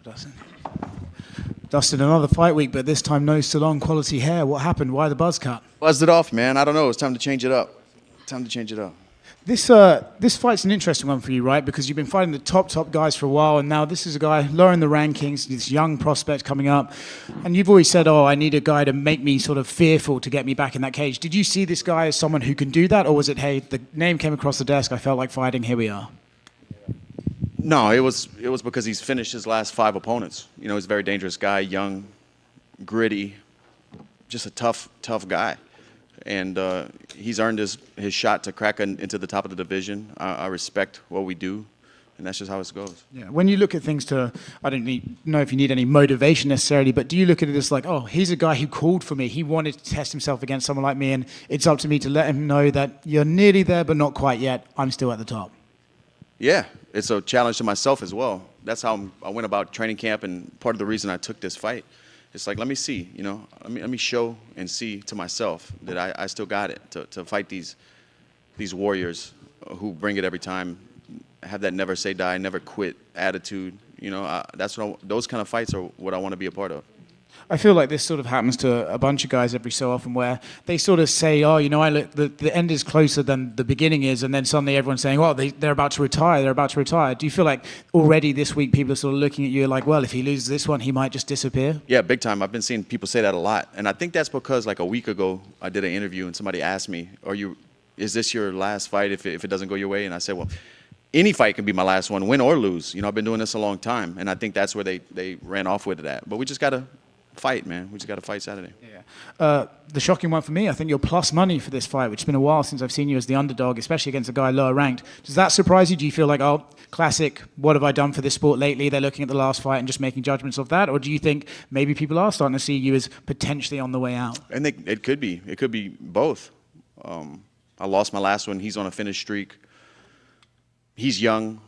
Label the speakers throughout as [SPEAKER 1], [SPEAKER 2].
[SPEAKER 1] Dustin. Dustin, another fight week, but this time no salon quality hair. What happened? Why the buzz cut?
[SPEAKER 2] Buzzed it off, man. I don't know. It's time to change it up.
[SPEAKER 1] This fight's an interesting one for you, right? Because you've been fighting the top guys for a while, and now this is a guy lower in the rankings, this young prospect coming up. And you've always said, I need a guy to make me sort of fearful to get me back in that cage. Did you see this guy as someone who can do that, or was it, hey, the name came across the desk, I felt like fighting, here we are?
[SPEAKER 2] No, it was because he's finished his last 5 opponents. You know, he's a very dangerous guy, young, gritty, just a tough guy. And he's earned his shot to crack into the top of the division. I respect what we do, and that's just how it goes.
[SPEAKER 1] Yeah. When you look at things I don't know if you need any motivation necessarily, but do you look at it as like, he's a guy who called for me. He wanted to test himself against someone like me, and it's up to me to let him know that you're nearly there, but not quite yet. I'm still at the top.
[SPEAKER 2] Yeah, it's a challenge to myself as well. That's how I went about training camp, and part of the reason I took this fight. It's like, let me see, let me show and see to myself that I still got it to fight these warriors who bring it every time, have that never say die, never quit attitude. Those kind of fights are what I want to be a part of.
[SPEAKER 1] I feel like this sort of happens to a bunch of guys every so often where they sort of say, the end is closer than the beginning is, and then suddenly everyone's saying, they're about to retire, Do you feel like already this week people are sort of looking at you like, well, if he loses this one, he might just disappear?
[SPEAKER 2] Yeah, big time. I've been seeing people say that a lot. And I think that's because like a week ago, I did an interview and somebody asked me, is this your last fight if it doesn't go your way? And I said, well, any fight can be my last one, win or lose. I've been doing this a long time, and I think that's where they ran off with it at. But we just got to fight, man. We just got to fight Saturday.
[SPEAKER 1] Yeah. The shocking one for me, I think you're plus money for this fight, which has been a while since I've seen you as the underdog, especially against a guy lower ranked. Does that surprise you? Do you feel like, classic, what have I done for this sport lately? They're looking at the last fight and just making judgments of that? Or do you think maybe people are starting to see you as potentially on the way out?
[SPEAKER 2] And it could be. It could be both. I lost my last one. He's on a finished streak. He's young,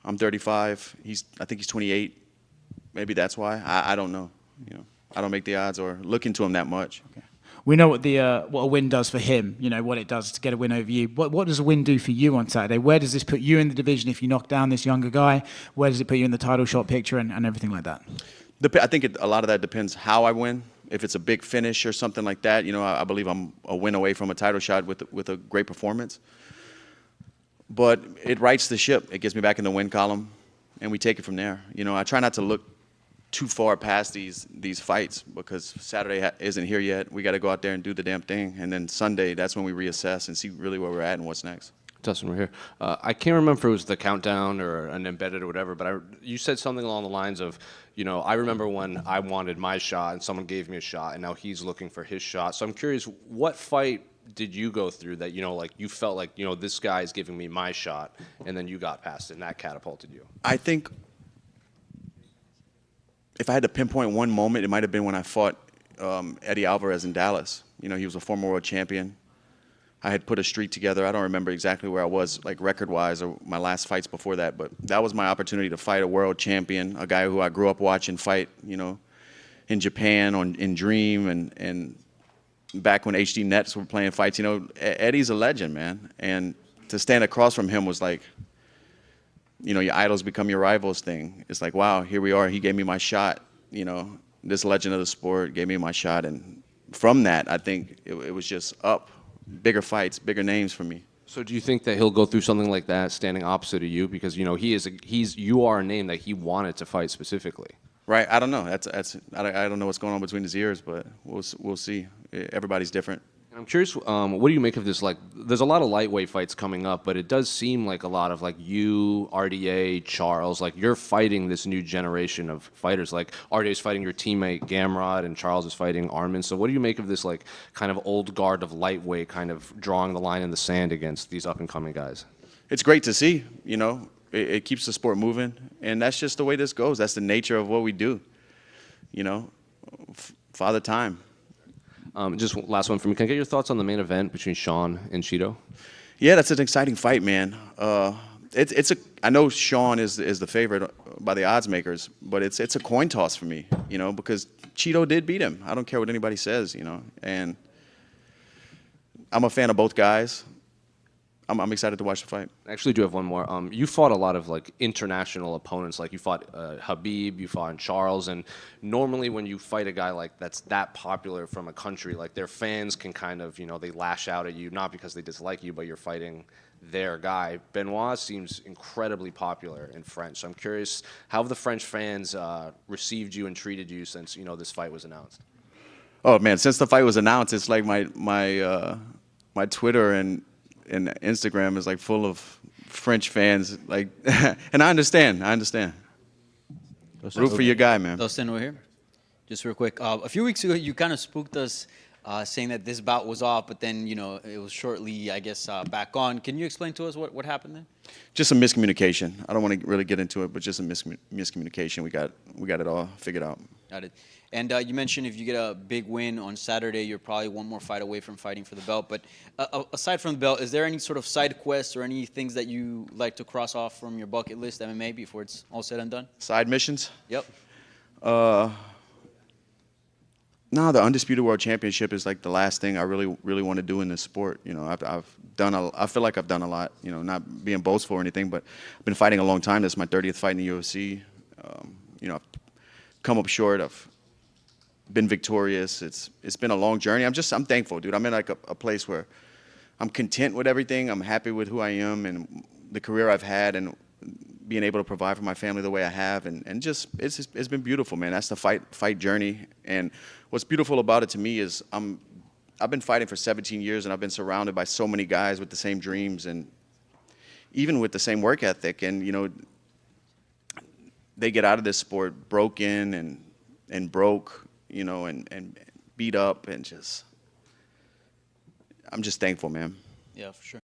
[SPEAKER 2] I'm 35. I think he's 28. Maybe that's why. I don't know. I don't make the odds or look into him that much.
[SPEAKER 1] Okay. We know what a win does for him. What it does to get a win over you. What does a win do for you on Saturday? Where does this put you in the division if you knock down this younger guy? Where does it put you in the title shot picture and everything like that?
[SPEAKER 2] I think a lot of that depends how I win. If it's a big finish or something like that, I believe I'm a win away from a title shot with a great performance. But it rights the ship. It gets me back in the win column, and we take it from there. I try not to look too far past these fights because Saturday isn't here yet. We got to go out there and do the damn thing, and then Sunday, that's when we reassess and see really where we're at and what's next.
[SPEAKER 3] Dustin, we're here. I can't remember if it was the countdown or an embedded or whatever, but you said something along the lines of, I remember when I wanted my shot and someone gave me a shot, and now he's looking for his shot. So I'm curious, what fight did you go through that, you felt like, this guy is giving me my shot, and then you got past it, and that catapulted you?
[SPEAKER 2] I think if I had to pinpoint one moment, it might have been when I fought Eddie Alvarez in Dallas. He was a former world champion. I had put a streak together. I don't remember exactly where I was, like record-wise, or my last fights before that, but that was my opportunity to fight a world champion, a guy who I grew up watching fight, in Japan, in Dream, and back when HD Nets were playing fights. Eddie's a legend, man. And to stand across from him was like, your idols become your rivals thing. It's like, wow, here we are. He gave me my shot. This legend of the sport gave me my shot. And from that, I think it was just up. Bigger fights, bigger names for me.
[SPEAKER 3] So do you think that he'll go through something like that standing opposite of you? Because, you are a name that he wanted to fight specifically.
[SPEAKER 2] Right. I don't know. I don't know what's going on between his ears, but we'll see. Everybody's different.
[SPEAKER 3] And I'm curious, what do you make of this? Like, there's a lot of lightweight fights coming up, but it does seem like a lot of, like, you, RDA, Charles, like, you're fighting this new generation of fighters. Like, RDA's fighting your teammate Gamrot, and Charles is fighting Armin. So what do you make of this, like, kind of old guard of lightweight kind of drawing the line in the sand against these up-and-coming guys?
[SPEAKER 2] It's great to see, It keeps the sport moving, and that's just the way this goes. That's the nature of what we do, Father Time.
[SPEAKER 3] Just last one for me. Can I get your thoughts on the main event between Sean and Cheeto?
[SPEAKER 2] Yeah, that's an exciting fight, man. I know Sean is the favorite by the odds makers, but it's a coin toss for me, because Cheeto did beat him. I don't care what anybody says, and I'm a fan of both guys. I'm excited to watch the fight.
[SPEAKER 3] I actually do have one more. You fought a lot of like international opponents. Like you fought Habib, you fought Charles, and normally when you fight a guy like that's that popular from a country, like their fans can kind of, they lash out at you, not because they dislike you, but you're fighting their guy. Benoit seems incredibly popular in French. So I'm curious, how have the French fans received you and treated you since this fight was announced?
[SPEAKER 2] Oh man, since the fight was announced, it's like my Twitter and Instagram is like full of French fans. Like, and I understand. Root for your guy, man.
[SPEAKER 4] Dustin, over here. Just real quick. A few weeks ago, you kind of spooked us, saying that this bout was off, but then it was shortly, I guess, back on. Can you explain to us what happened then?
[SPEAKER 2] Just some miscommunication. I don't want to really get into it, but just a miscommunication. We got it all figured out.
[SPEAKER 4] Got it. And you mentioned if you get a big win on Saturday, you're probably one more fight away from fighting for the belt. But aside from the belt, is there any sort of side quests or any things that you like to cross off from your bucket list MMA before it's all said and done?
[SPEAKER 2] Side missions?
[SPEAKER 4] Yep.
[SPEAKER 2] No, the Undisputed World Championship is like the last thing I really want to do in this sport. I've done I feel like I've done a lot. Not being boastful or anything, but I've been fighting a long time. This is my 30th fight in the UFC. I've come up short. I've been victorious. It's been a long journey. I'm thankful, dude. I'm in like a place where I'm content with everything. I'm happy with who I am and the career I've had and being able to provide for my family the way I have, and just it's been beautiful, man. That's the fight journey. And what's beautiful about it to me is I've been fighting for 17 years and I've been surrounded by so many guys with the same dreams and even with the same work ethic. And they get out of this sport broken and broke, and beat up, and I'm just thankful, man.
[SPEAKER 4] Yeah, for sure.